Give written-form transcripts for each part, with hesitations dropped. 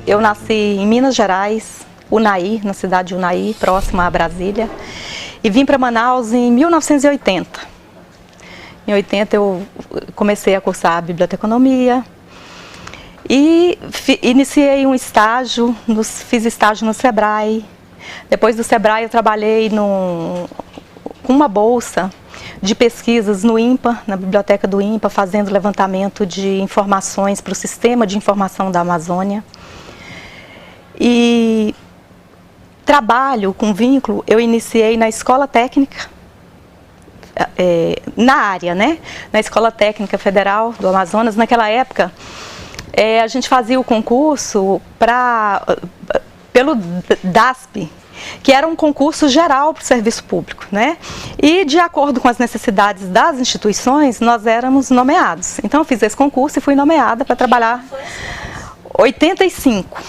eu nasci em Minas Gerais, Unai, na cidade de Unai, próxima a Brasília, e vim para Manaus em 1980. Em 80 eu comecei a cursar biblioteconomia e iniciei um estágio, fiz estágio no Sebrae. Depois do Sebrae eu trabalhei com uma bolsa de pesquisas no INPA, na biblioteca do INPA, fazendo levantamento de informações para o Sistema de Informação da Amazônia. E trabalho com vínculo eu iniciei na Escola Técnica, na área, né? Na Escola Técnica Federal do Amazonas. Naquela época, a gente fazia o concurso pelo DASP, que era um concurso geral para o serviço público, né? E de acordo com as necessidades das instituições, nós éramos nomeados. Então eu fiz esse concurso e fui nomeada para trabalhar 85.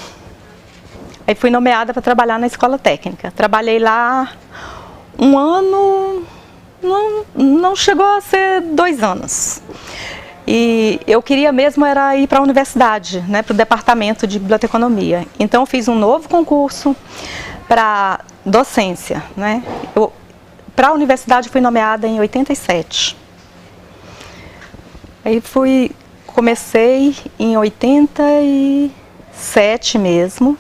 Aí fui nomeada para trabalhar na Escola Técnica. Trabalhei lá um ano, não chegou a ser 2 anos. E eu queria mesmo era ir para a universidade, né, para o departamento de biblioteconomia. Então eu fiz um novo concurso para docência, né? Para a universidade fui nomeada em 87. Aí comecei em 87 mesmo.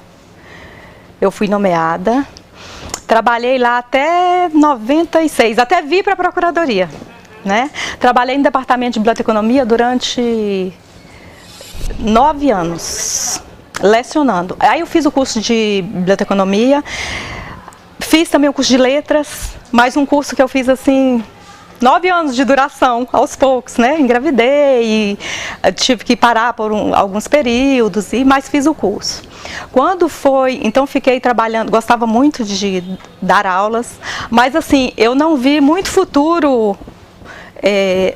Eu fui nomeada. Trabalhei lá até 96, até vir para a Procuradoria, né? Trabalhei no departamento de biblioteconomia durante 9 anos. Lecionando. Aí eu fiz o curso de biblioteconomia, fiz também o curso de letras, mais um curso que eu fiz assim, 9 anos de duração, aos poucos, né? Engravidei, tive que parar por alguns períodos, mas fiz o curso. Então fiquei trabalhando, gostava muito de dar aulas, mas assim, eu não vi muito futuro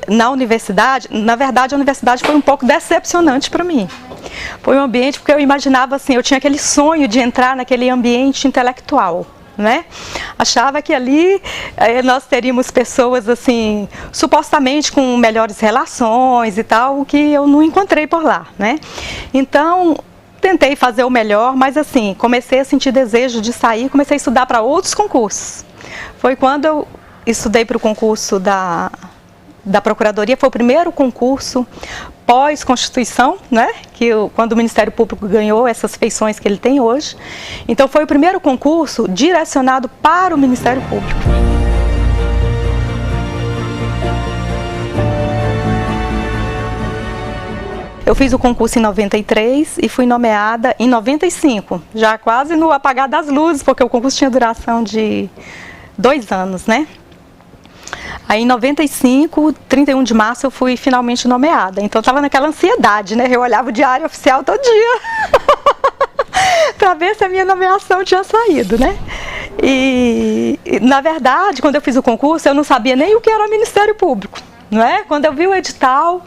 na universidade. Na verdade, a universidade foi um pouco decepcionante para mim. Foi um ambiente, porque eu imaginava assim, eu tinha aquele sonho de entrar naquele ambiente intelectual, né? Achava que ali nós teríamos pessoas assim, supostamente com melhores relações e tal, o que eu não encontrei por lá, né? Então, tentei fazer o melhor, mas assim, comecei a sentir desejo de sair, comecei a estudar para outros concursos. Foi quando eu estudei para o concurso da Procuradoria, foi o primeiro concurso pós-Constituição, né? Quando o Ministério Público ganhou essas feições que ele tem hoje. Então foi o primeiro concurso direcionado para o Ministério Público. Eu fiz o concurso em 93 e fui nomeada em 95, já quase no apagar das luzes, porque o concurso tinha duração de 2 anos, né? Aí em 95, 31 de março, eu fui finalmente nomeada. Então eu estava naquela ansiedade, né? Eu olhava o diário oficial todo dia para ver se a minha nomeação tinha saído, né? E na verdade, quando eu fiz o concurso, eu não sabia nem o que era o Ministério Público, não é? Quando eu vi o edital,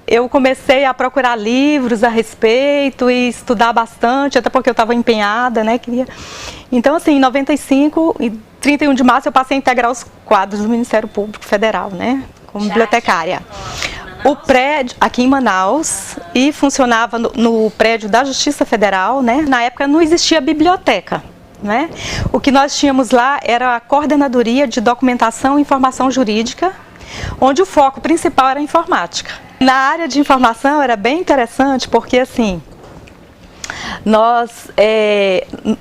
eu comecei a procurar livros a respeito e estudar bastante, até porque eu estava empenhada, né? Então, assim, em 95 e 31 de março eu passei a integrar os quadros do Ministério Público Federal, né? Como bibliotecária. O prédio, aqui em Manaus, e funcionava no prédio da Justiça Federal, né? Na época não existia biblioteca, né? O que nós tínhamos lá era a Coordenadoria de Documentação e Informação Jurídica, onde o foco principal era a informática. Na área de informação era bem interessante porque assim, nós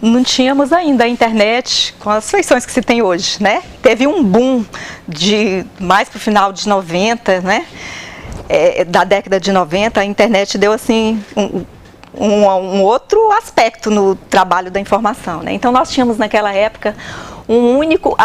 não tínhamos ainda a internet com as feições que se tem hoje, né? Teve um boom mais para o final de 90, né? Da década de 90, a internet deu assim um outro aspecto no trabalho da informação, né? Então nós tínhamos naquela época um único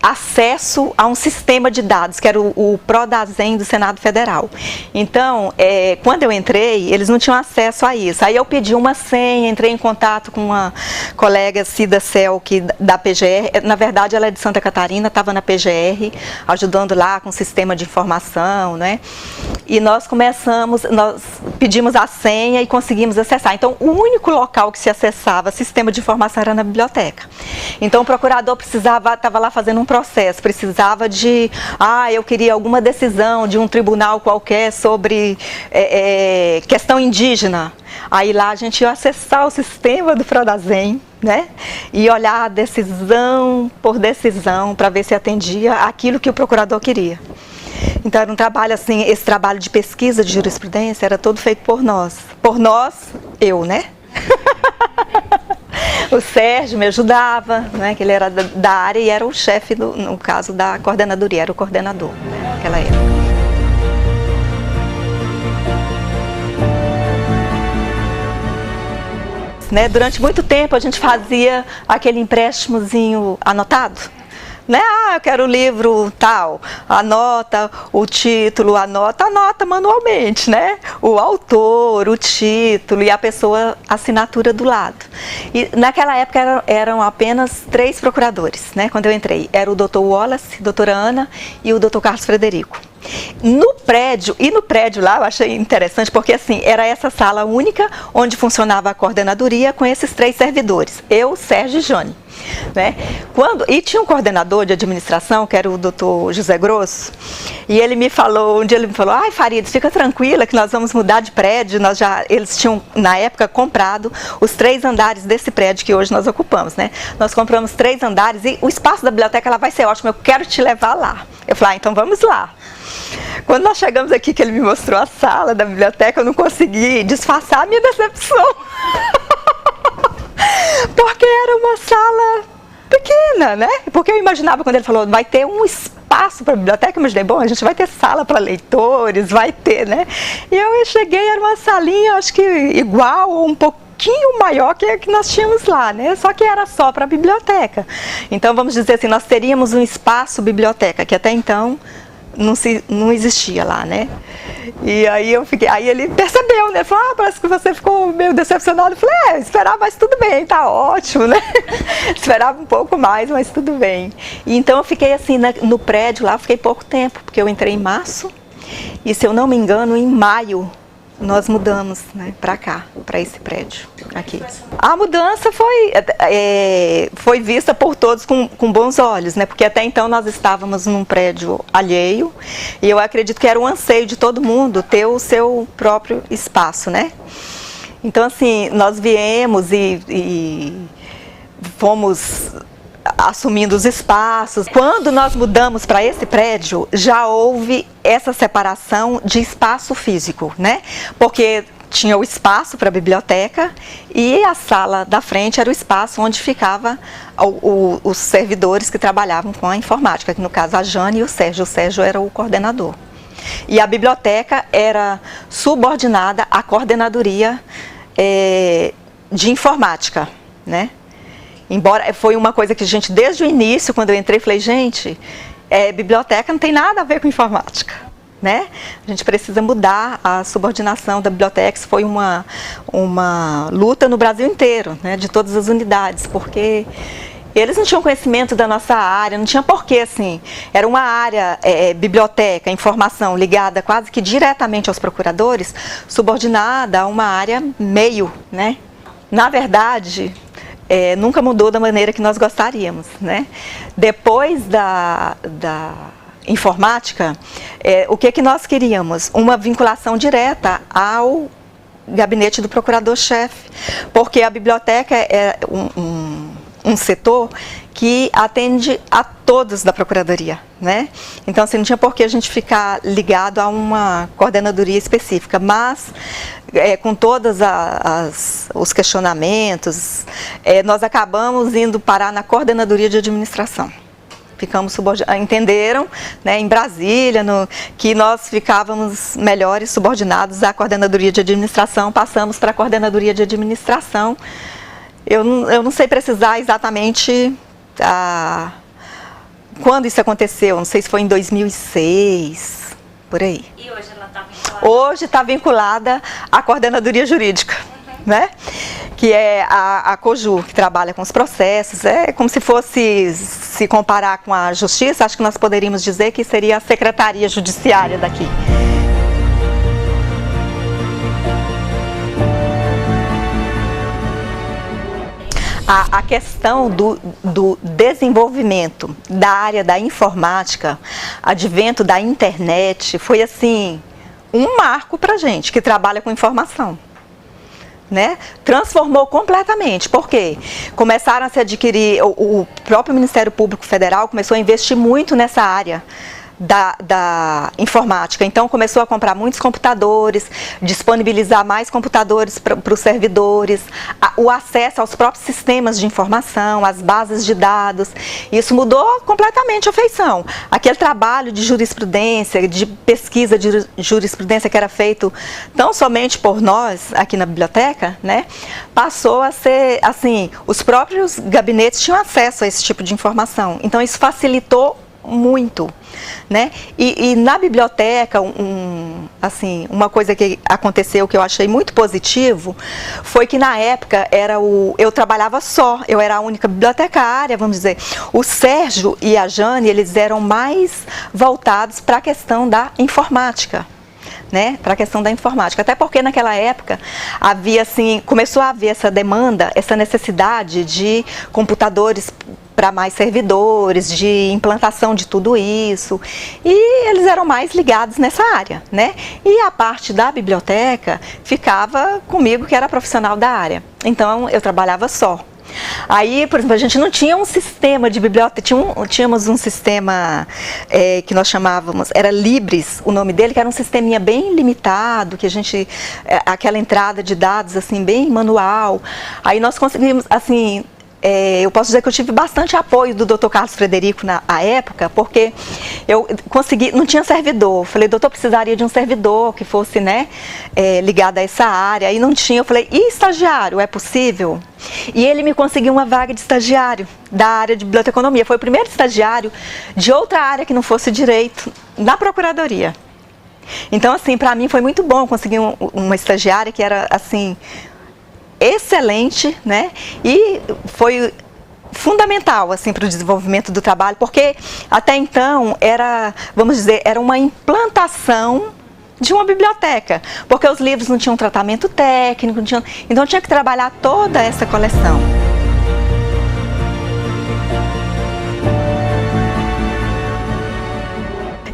acesso a um sistema de dados, que era o Prodazem do Senado Federal. Então, quando eu entrei, eles não tinham acesso a isso. Aí eu pedi uma senha, entrei em contato com uma colega, Cida Selk, da PGR. Na verdade, ela é de Santa Catarina, estava na PGR, ajudando lá com o sistema de informação, né? E nós pedimos a senha e conseguimos acessar. Então, o único local que se acessava sistema de informação era na biblioteca. Então o procurador estava lá fazendo um processo, precisava de, eu queria alguma decisão de um tribunal qualquer sobre questão indígena. Aí lá a gente ia acessar o sistema do Prodazem, né? E olhar decisão por decisão para ver se atendia aquilo que o procurador queria. Então era um trabalho assim, esse trabalho de pesquisa de jurisprudência era todo feito por nós. Por nós, eu, né? O Sérgio me ajudava, né? Que ele era da área e era o chefe, no caso da coordenadoria, era o coordenador, né? Naquela época. Né? Durante muito tempo a gente fazia aquele empréstimozinho anotado. Né? Eu quero o livro tal, anota o título, anota manualmente, né? O autor, o título e a pessoa, a assinatura do lado. E naquela época eram apenas 3 procuradores, né? Quando eu entrei, era o Dr. Wallace, doutora Ana e o Dr. Carlos Frederico. No prédio lá eu achei interessante porque assim, era essa sala única onde funcionava a coordenadoria com esses 3 servidores, eu, Sérgio e Jane. Né? E tinha um coordenador de administração, que era o Dr. José Grosso, e ele me falou, um dia ele me falou, Farides, fica tranquila que nós vamos mudar de prédio, eles tinham na época comprado os 3 andares desse prédio que hoje nós ocupamos, né? Nós compramos 3 andares e o espaço da biblioteca ela vai ser ótimo, eu quero te levar lá. Eu falei, então vamos lá. Quando nós chegamos aqui, que ele me mostrou a sala da biblioteca, eu não consegui disfarçar a minha decepção. Porque era uma sala pequena, né? Porque eu imaginava, quando ele falou, vai ter um espaço para a biblioteca, eu imaginei, bom, a gente vai ter sala para leitores, vai ter, né? E eu cheguei, era uma salinha, acho que igual ou um pouquinho maior que a que nós tínhamos lá, né? Só que era só para a biblioteca. Então, vamos dizer assim, nós teríamos um espaço biblioteca, que até então não existia lá, né? E aí aí ele percebeu, né? Falou, parece que você ficou meio decepcionado. Eu falei, esperava, mas tudo bem, tá ótimo, né? Esperava um pouco mais, mas tudo bem. E então eu fiquei assim, no prédio lá, fiquei pouco tempo, porque eu entrei em março, e se eu não me engano, em maio, nós mudamos, né, para cá, para esse prédio aqui. A mudança foi vista por todos com bons olhos, né, porque até então nós estávamos num prédio alheio e eu acredito que era um anseio de todo mundo ter o seu próprio espaço, né. Então assim, nós viemos e fomos assumindo os espaços. Quando nós mudamos para esse prédio, já houve essa separação de espaço físico, né? Porque tinha o espaço para a biblioteca e a sala da frente era o espaço onde ficava os servidores que trabalhavam com a informática, que no caso a Jane e o Sérgio era o coordenador. E a biblioteca era subordinada à coordenadoria de informática, né? Embora foi uma coisa que a gente, desde o início, quando eu entrei, falei, gente, biblioteca não tem nada a ver com informática, né? A gente precisa mudar a subordinação da biblioteca. Isso foi uma luta no Brasil inteiro, né? De todas as unidades, porque eles não tinham conhecimento da nossa área, não tinha porquê, assim. Era uma área, biblioteca, informação, ligada quase que diretamente aos procuradores, subordinada a uma área meio, né? Na verdade, nunca mudou da maneira que nós gostaríamos, né? Depois da informática, o que nós queríamos? Uma vinculação direta ao gabinete do procurador-chefe, porque a biblioteca é um setor que atende a todos da Procuradoria, né? Então, assim, não tinha por que a gente ficar ligado a uma coordenadoria específica, mas com todos os questionamentos, nós acabamos indo parar na coordenadoria de administração. Ficamos entenderam, né, em Brasília, que nós ficávamos melhores subordinados à coordenadoria de administração, passamos para a coordenadoria de administração. Eu não sei precisar exatamente quando isso aconteceu, não sei se foi em 2006, por aí. E hoje ela está vinculada? Hoje está vinculada à coordenadoria jurídica, né? Que é a COJU, que trabalha com os processos. É como se fosse, se comparar com a Justiça, acho que nós poderíamos dizer que seria a Secretaria Judiciária daqui. A questão do desenvolvimento da área da informática, advento da internet, foi assim, um marco para a gente que trabalha com informação. Né? Transformou completamente, porque começaram a se adquirir, o próprio Ministério Público Federal começou a investir muito nessa área da informática, então começou a comprar muitos computadores, disponibilizar mais computadores para os servidores, o acesso aos próprios sistemas de informação, às bases de dados. Isso mudou completamente a feição. Aquele trabalho de jurisprudência, de pesquisa de jurisprudência que era feito tão somente por nós aqui na biblioteca, né, passou a ser, assim, os próprios gabinetes tinham acesso a esse tipo de informação, então isso facilitou muito, né? E na biblioteca, assim, uma coisa que aconteceu que eu achei muito positivo foi que na época eu trabalhava só, eu era a única bibliotecária, vamos dizer. O Sérgio e a Jane, eles eram mais voltados para a questão da informática. Né, para a questão da informática, até porque naquela época havia assim, começou a haver essa demanda, essa necessidade de computadores para mais servidores, de implantação de tudo isso, e eles eram mais ligados nessa área, né? E a parte da biblioteca ficava comigo, que era profissional da área, então eu trabalhava só. Aí, por exemplo, a gente não tinha um sistema de biblioteca, tínhamos um sistema que nós chamávamos, era Libris, o nome dele, que era um sisteminha bem limitado, que a gente, aquela entrada de dados assim, bem manual. Aí nós conseguimos, assim, eu posso dizer que eu tive bastante apoio do Dr. Carlos Frederico na época, porque eu consegui, não tinha servidor. Falei, doutor, precisaria de um servidor que fosse, né, ligado a essa área. Aí não tinha, eu falei, e estagiário, é possível? E ele me conseguiu uma vaga de estagiário da área de biblioteconomia. Foi o primeiro estagiário de outra área que não fosse direito, na procuradoria. Então, assim, para mim foi muito bom conseguir uma estagiária que era, assim, excelente, né? E foi fundamental, assim, para o desenvolvimento do trabalho, porque até então era, vamos dizer, era uma implantação de uma biblioteca, porque os livros não tinham tratamento técnico, então tinha que trabalhar toda essa coleção.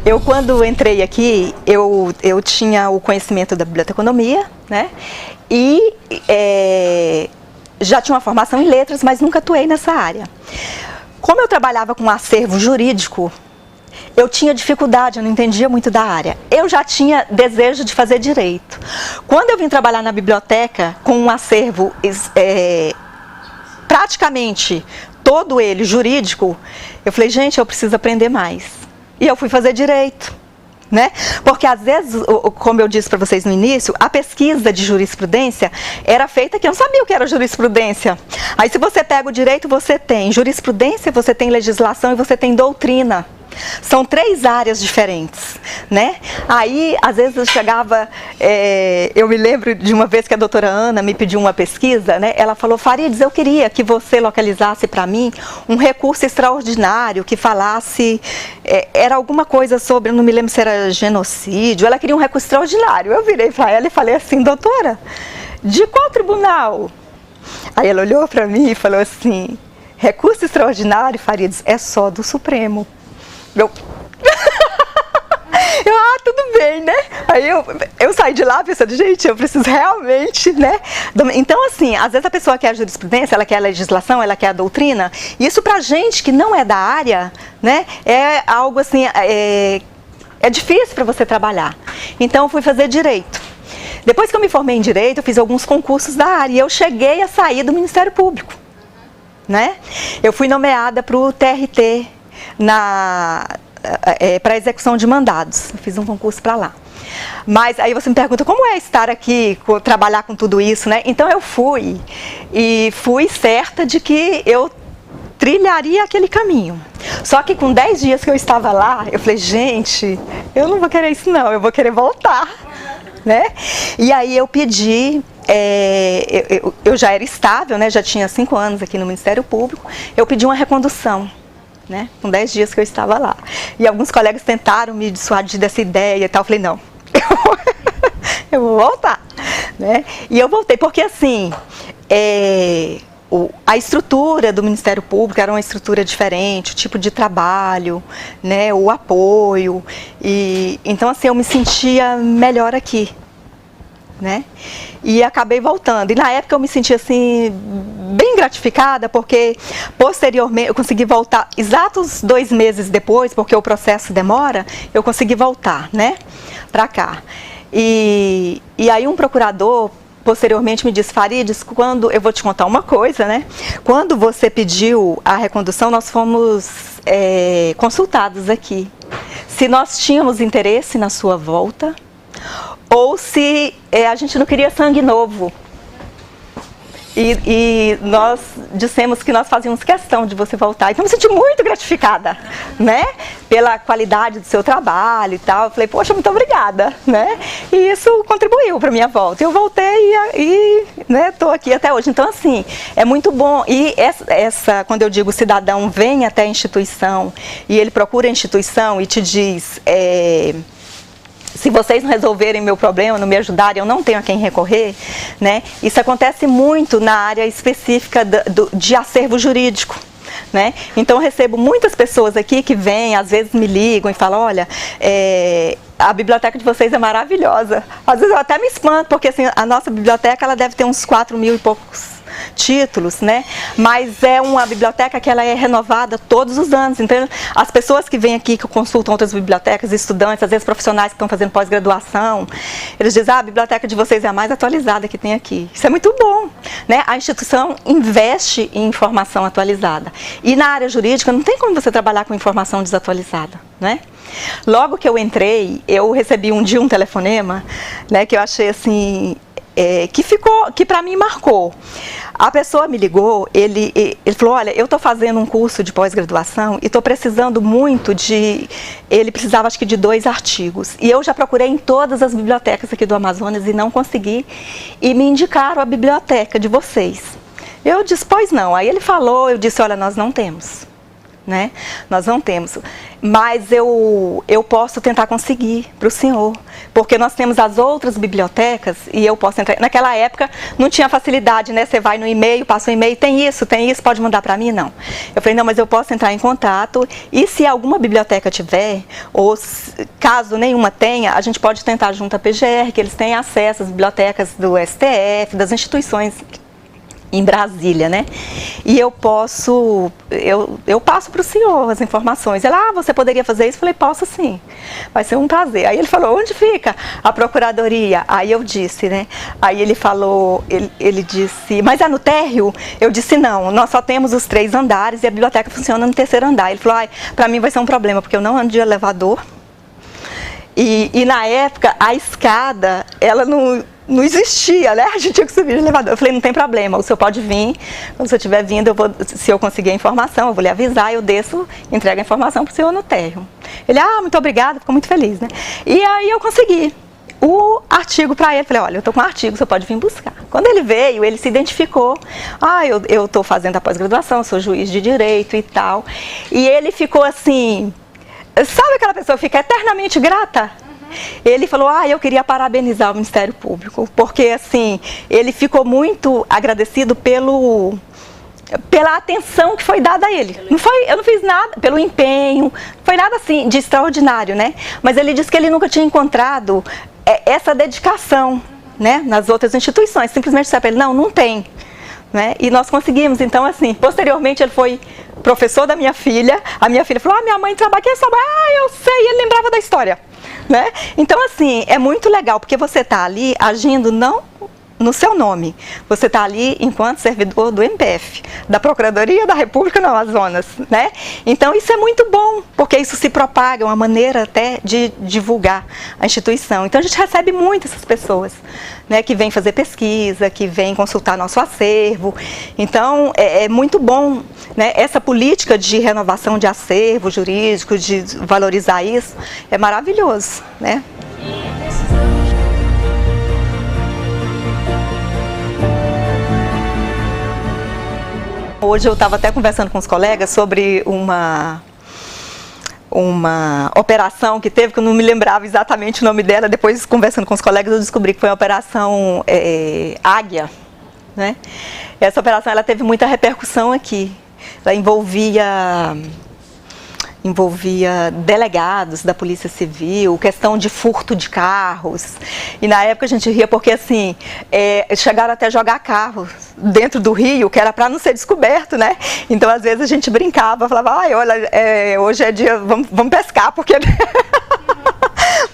Eu, quando entrei aqui, eu tinha o conhecimento da biblioteconomia, né? E já tinha uma formação em letras, mas nunca atuei nessa área. Como eu trabalhava com acervo jurídico, eu tinha dificuldade, eu não entendia muito da área. Eu já tinha desejo de fazer direito. Quando eu vim trabalhar na biblioteca com um acervo praticamente todo ele jurídico, eu falei, gente, eu preciso aprender mais. E eu fui fazer direito, né? Porque às vezes, como eu disse para vocês no início, a pesquisa de jurisprudência era feita que eu não sabia o que era jurisprudência. Aí se você pega o direito, você tem jurisprudência, você tem legislação e você tem doutrina. São 3 áreas diferentes, né? Aí, às vezes eu chegava, eu me lembro de uma vez que a doutora Ana me pediu uma pesquisa, né? Ela falou, Farides, eu queria que você localizasse para mim um recurso extraordinário que falasse, era alguma coisa sobre, eu não me lembro se era genocídio, ela queria um recurso extraordinário. Eu virei para ela e falei assim, doutora, de qual tribunal? Aí ela olhou para mim e falou assim, recurso extraordinário, Farides, é só do Supremo. Tudo bem, né? Aí eu saí de lá pensando, gente, eu preciso realmente, né? Então, assim, às vezes a pessoa quer a jurisprudência, ela quer a legislação, ela quer a doutrina. Isso pra gente que não é da área, né? É algo assim, é difícil para você trabalhar. Então, eu fui fazer direito. Depois que eu me formei em direito, eu fiz alguns concursos da área e eu cheguei a sair do Ministério Público, né? Eu fui nomeada para o TRT, para execução de mandados. Eu fiz um concurso para lá. Mas aí você me pergunta, como é estar aqui, trabalhar com tudo isso, né? Então eu fui, e fui certa de que eu trilharia aquele caminho. Só que com 10 dias que eu estava lá, eu falei, gente, eu não vou querer isso não, eu vou querer voltar, né? E aí eu pedi, eu já era estável, né? Já tinha 5 anos aqui no Ministério Público, eu pedi uma recondução. Né? Com 10 dias que eu estava lá. E alguns colegas tentaram me dissuadir dessa ideia e tal. Eu falei, não, eu vou voltar. Né? E eu voltei, porque assim, a estrutura do Ministério Público era uma estrutura diferente, o tipo de trabalho, né, o apoio. Então, assim, eu me sentia melhor aqui, né? E acabei voltando. E na época eu me senti assim, bem gratificada, porque posteriormente eu consegui voltar, exatos 2 meses depois, porque o processo demora, eu consegui voltar, né, para cá. E aí um procurador posteriormente me disse: Farides, quando eu vou te contar uma coisa, né? Quando você pediu a recondução, nós fomos consultados aqui. Se nós tínhamos interesse na sua volta, ou se a gente não queria sangue novo. E nós dissemos que nós fazíamos questão de você voltar. Então, eu me senti muito gratificada, né? Pela qualidade do seu trabalho e tal. Eu falei, poxa, muito obrigada, né? E isso contribuiu para a minha volta. Eu voltei e né, estou aqui até hoje. Então, assim, é muito bom. E quando eu digo cidadão vem até a instituição e ele procura a instituição e te diz... se vocês não resolverem meu problema, não me ajudarem, eu não tenho a quem recorrer, né? Isso acontece muito na área específica de acervo jurídico, né? Então eu recebo muitas pessoas aqui que vêm, às vezes me ligam e falam, olha, a biblioteca de vocês é maravilhosa. Às vezes eu até me espanto, porque assim, a nossa biblioteca ela deve ter uns 4.000 e poucos títulos, né? Mas é uma biblioteca que ela é renovada todos os anos. Então, as pessoas que vêm aqui, que consultam outras bibliotecas, estudantes, às vezes profissionais que estão fazendo pós-graduação, eles dizem, a biblioteca de vocês é a mais atualizada que tem aqui. Isso é muito bom, né? A instituição investe em informação atualizada. E na área jurídica não tem como você trabalhar com informação desatualizada, né? Logo que eu entrei, eu recebi um dia um telefonema, né, que eu achei assim... que para mim marcou. A pessoa me ligou, ele falou, olha, eu estou fazendo um curso de pós-graduação e estou precisando muito ele precisava acho que de 2 artigos. E eu já procurei em todas as bibliotecas aqui do Amazonas e não consegui. E me indicaram a biblioteca de vocês. Eu disse, pois não. Aí ele falou, eu disse, olha, nós não temos. Né? Nós não temos, mas eu posso tentar conseguir para o senhor, porque nós temos as outras bibliotecas e eu posso entrar. Naquela época não tinha facilidade, né? Você vai no e-mail, passa um e-mail, tem isso, pode mandar para mim? Não. Eu falei, não, mas eu posso entrar em contato e se alguma biblioteca tiver, ou caso nenhuma tenha, a gente pode tentar junto à PGR, que eles têm acesso às bibliotecas do STF, das instituições em Brasília, né? E eu passo para o senhor as informações. Ele, você poderia fazer isso? Eu falei, posso sim, vai ser um prazer. Aí ele falou, onde fica a procuradoria? Aí eu disse, né? Aí ele falou, ele disse, mas é no térreo? Eu disse, não, nós só temos os 3 andares e a biblioteca funciona no 3º andar. Ele falou, para mim vai ser um problema, porque eu não ando de elevador. E na época, a escada, ela não existia, né? A gente tinha que subir de elevador. Eu falei, não tem problema, o senhor pode vir, quando você estiver vindo, se eu conseguir a informação, eu vou lhe avisar, eu desço, entrego a informação para o senhor no térreo. Ele, muito obrigada, ficou muito feliz, né? E aí eu consegui o artigo para ele, falei, olha, eu estou com um artigo, você pode vir buscar. Quando ele veio, ele se identificou, eu estou fazendo a pós-graduação, sou juiz de direito e tal, e ele ficou assim, sabe aquela pessoa que fica eternamente grata? Ele falou, eu queria parabenizar o Ministério Público, porque assim, ele ficou muito agradecido pela atenção que foi dada a ele. Eu não fiz nada, pelo empenho, não foi nada assim de extraordinário, né? Mas ele disse que ele nunca tinha encontrado essa dedicação, né, nas outras instituições. Simplesmente disse para ele, não tem. Né? E nós conseguimos, então assim, posteriormente ele foi professor da minha filha, a minha filha falou, minha mãe trabalha, quem é sua mãe? Eu sei, e ele lembrava da história. Né? Então assim, é muito legal, porque você está ali agindo não no seu nome, você está ali enquanto servidor do MPF, da Procuradoria da República no Amazonas, né? Então isso é muito bom, porque isso se propaga, é uma maneira até de divulgar a instituição. Então a gente recebe muito essas pessoas, né, que vêm fazer pesquisa, que vêm consultar nosso acervo. Então é muito bom, né, essa política de renovação de acervo jurídico, de valorizar isso, é maravilhoso, né? Hoje eu estava até conversando com os colegas sobre uma operação que teve, que eu não me lembrava exatamente o nome dela. Depois, conversando com os colegas, eu descobri que foi a Operação Águia, né? Essa operação ela teve muita repercussão aqui. Ela envolvia delegados da Polícia Civil, questão de furto de carros. E na época a gente ria porque assim, chegaram até a jogar carros dentro do rio, que era para não ser descoberto, né? Então às vezes a gente brincava, falava, ai, olha, hoje é dia, vamos pescar, porque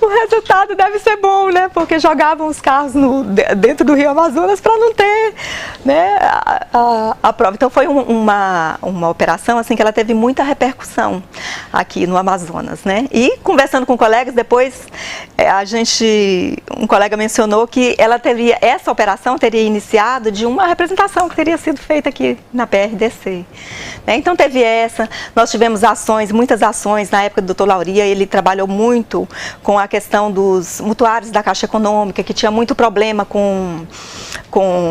o resultado deve ser bom, né? Porque jogavam os carros dentro do Rio Amazonas para não ter, né, a prova. Então foi uma operação assim que ela teve muita repercussão aqui no Amazonas, né? E conversando com colegas depois, um colega mencionou que essa operação teria iniciado de uma representação que teria sido feita aqui na PRDC. Né? Então teve nós tivemos muitas ações na época do Dr. Lauria, ele trabalhou muito com a questão dos mutuários da Caixa Econômica, que tinha muito problema com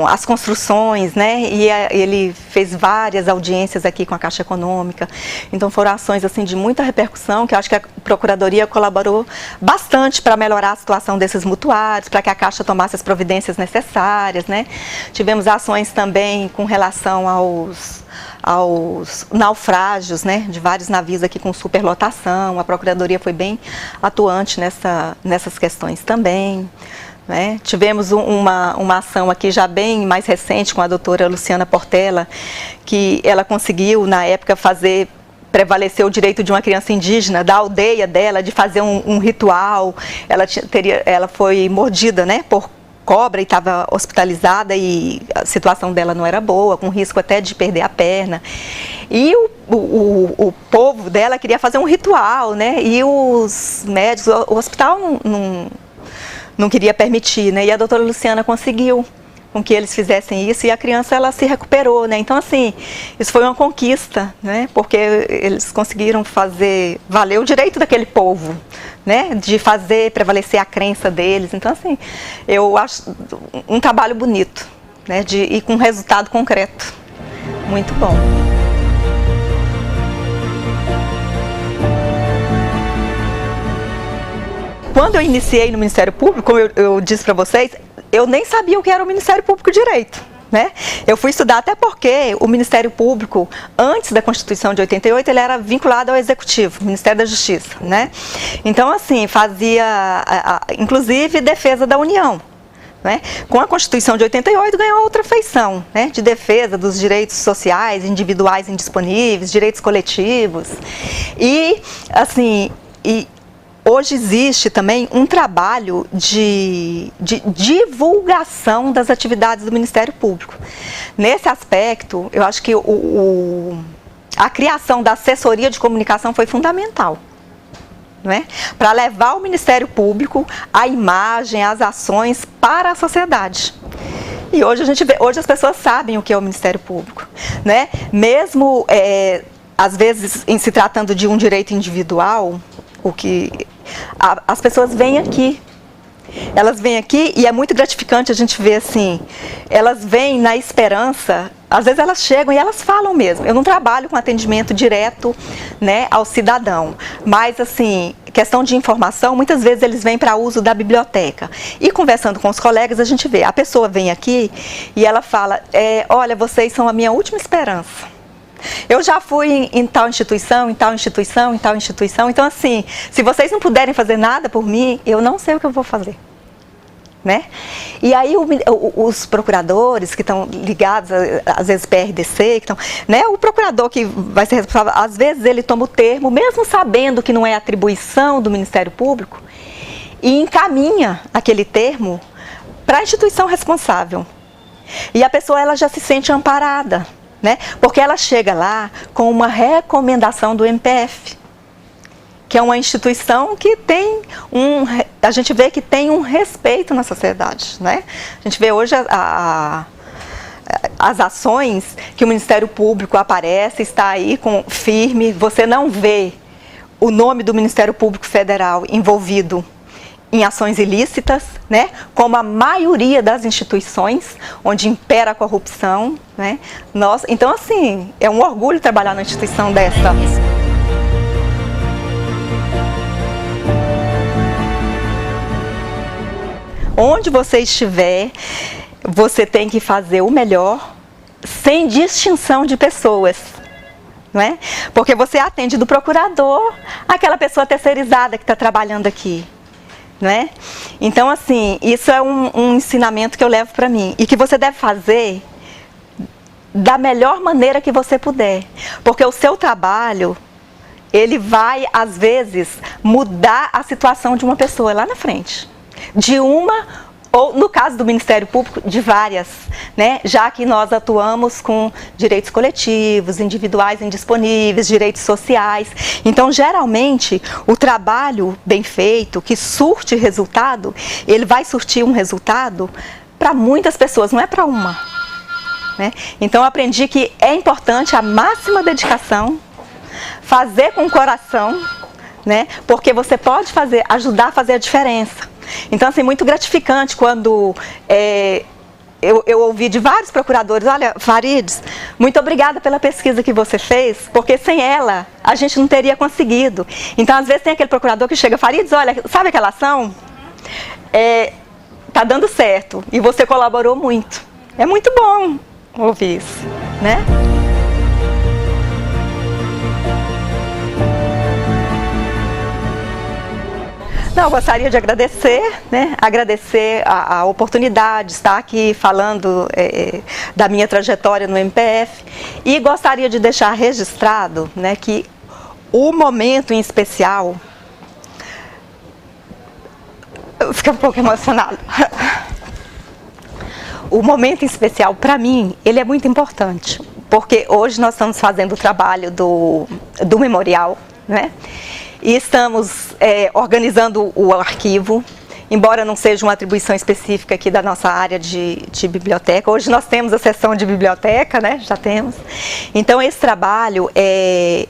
as construções, né? E ele fez várias audiências aqui com a Caixa Econômica. Então foram ações assim de muita repercussão, que eu acho que a Procuradoria colaborou bastante para melhorar a situação desses mutuários, para que a Caixa tomasse as providências necessárias, né? Tivemos ações também com relação aos naufrágios, né, de vários navios aqui com superlotação. A Procuradoria foi bem atuante nessas questões também. Né? Tivemos uma ação aqui já bem mais recente com a doutora Luciana Portela, que ela conseguiu, na época, prevalecer o direito de uma criança indígena, da aldeia dela, de fazer um ritual. Ela foi mordida, né, por cobra e estava hospitalizada e a situação dela não era boa, com risco até de perder a perna. E o povo dela queria fazer um ritual, né? E os médicos, o hospital não queria permitir, né? E a doutora Luciana conseguiu com que eles fizessem isso e a criança ela se recuperou, né? Então assim, isso foi uma conquista, né? Porque eles conseguiram fazer valer o direito daquele povo, né? De fazer prevalecer a crença deles. Então assim, eu acho um trabalho bonito, né? E com resultado concreto, muito bom. Quando eu iniciei no Ministério Público, como eu disse para vocês, eu nem sabia o que era o Ministério Público Direito, né? Eu fui estudar até porque o Ministério Público, antes da Constituição de 88, ele era vinculado ao Executivo, Ministério da Justiça, né? Então, assim, fazia, inclusive, defesa da União. Né? Com a Constituição de 88 ganhou outra feição, né? De defesa dos direitos sociais, individuais indisponíveis, direitos coletivos. E, assim, hoje existe também um trabalho de divulgação das atividades do Ministério Público. Nesse aspecto, eu acho que a criação da assessoria de comunicação foi fundamental, né? Para levar o Ministério Público, a imagem, as ações para a sociedade. E hoje hoje as pessoas sabem o que é o Ministério Público, né? Mesmo, às vezes, em se tratando de um direito individual, as pessoas vêm aqui. Elas vêm aqui e é muito gratificante a gente ver assim, elas vêm na esperança, às vezes elas chegam e elas falam mesmo. Eu não trabalho com atendimento direto, né, ao cidadão, mas assim, questão de informação, muitas vezes eles vêm para uso da biblioteca. E conversando com os colegas, a gente vê, a pessoa vem aqui e ela fala, olha, vocês são a minha última esperança. Eu já fui em tal instituição, em tal instituição, em tal instituição. Então, assim, se vocês não puderem fazer nada por mim, eu não sei o que eu vou fazer. Né? E aí os procuradores que estão ligados, às vezes PRDC, que estão, né? O procurador que vai ser responsável, às vezes ele toma o termo, mesmo sabendo que não é atribuição do Ministério Público, e encaminha aquele termo para a instituição responsável. E a pessoa ela já se sente amparada. Né? Porque ela chega lá com uma recomendação do MPF, que é uma instituição que tem a gente vê que tem um respeito na sociedade, né? A gente vê hoje as ações que o Ministério Público aparece, está aí firme, você não vê o nome do Ministério Público Federal envolvido em ações ilícitas, né? Como a maioria das instituições onde impera a corrupção, né? Então, assim, é um orgulho trabalhar numa instituição dessa. Onde você estiver, você tem que fazer o melhor, sem distinção de pessoas, não é? Porque você atende do procurador aquela pessoa terceirizada que está trabalhando aqui, não é? Então, assim, isso é um ensinamento que eu levo para mim e que você deve fazer da melhor maneira que você puder, porque o seu trabalho, ele vai, às vezes, mudar a situação de uma pessoa lá na frente, de uma ou, no caso do Ministério Público, de várias, né? Já que nós atuamos com direitos coletivos, individuais indisponíveis, direitos sociais. Então, geralmente, o trabalho bem feito, que surte resultado, ele vai surtir um resultado para muitas pessoas, não é para uma, né? Então, eu aprendi que é importante a máxima dedicação, fazer com o coração, né? Porque você pode ajudar a fazer a diferença. Então, assim, muito gratificante quando eu ouvi de vários procuradores: olha, Farides, muito obrigada pela pesquisa que você fez, porque sem ela a gente não teria conseguido. Então, às vezes tem aquele procurador que chega: Farides, olha, sabe aquela ação? Tá dando certo e você colaborou muito. É muito bom ouvir isso, né? Não, eu gostaria de agradecer, né? Agradecer a oportunidade de estar aqui falando da minha trajetória no MPF, e gostaria de deixar registrado, né, que o momento em especial, eu fiquei um pouco emocionada. O momento em especial, para mim, ele é muito importante, porque hoje nós estamos fazendo o trabalho do memorial, né? E estamos organizando o arquivo, embora não seja uma atribuição específica aqui da nossa área de biblioteca. Hoje nós temos a seção de biblioteca, né? Já temos. Então, esse trabalho é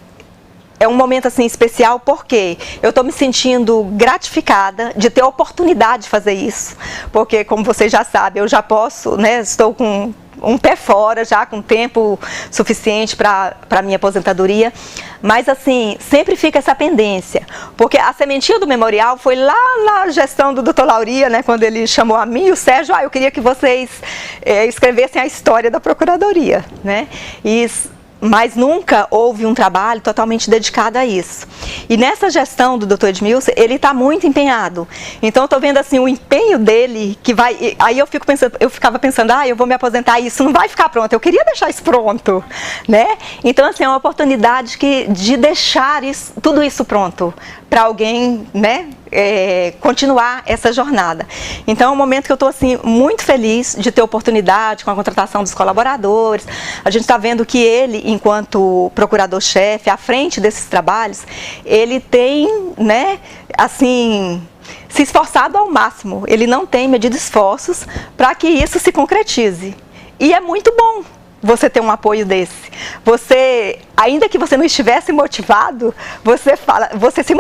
um momento assim especial, porque eu estou me sentindo gratificada de ter a oportunidade de fazer isso, porque, como vocês já sabem, eu já posso, né? Estou com um pé fora, já com tempo suficiente para a minha aposentadoria, mas assim, sempre fica essa pendência, porque a sementinha do memorial foi lá na gestão do Dr. Lauria, né, quando ele chamou a mim e o Sérgio: eu queria que vocês escrevessem a história da Procuradoria, né? Mas nunca houve um trabalho totalmente dedicado a isso. E nessa gestão do Dr. Edmilson, ele está muito empenhado. Então, eu estou vendo assim o empenho dele, que vai... Aí eu ficava pensando: eu vou me aposentar, isso não vai ficar pronto. Eu queria deixar isso pronto, né? Então, assim, é uma oportunidade de deixar tudo isso pronto para alguém, né? Continuar essa jornada. Então, é um momento que eu estou assim, muito feliz de ter oportunidade com a contratação dos colaboradores. A gente está vendo que ele, enquanto procurador-chefe, à frente desses trabalhos, ele tem, né, assim, se esforçado ao máximo. Ele não tem medido esforços para que isso se concretize. E é muito bom você ter um apoio desse. Você, ainda que você não estivesse motivado, você se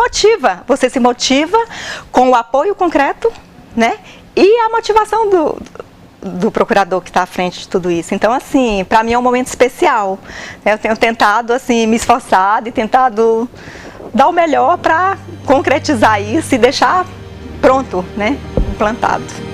motiva com o apoio concreto, né? E a motivação do procurador que está à frente de tudo isso. Então, assim, para mim é um momento especial. Eu tenho tentado, assim, me esforçar e tentado dar o melhor para concretizar isso e deixar pronto, né? Implantado.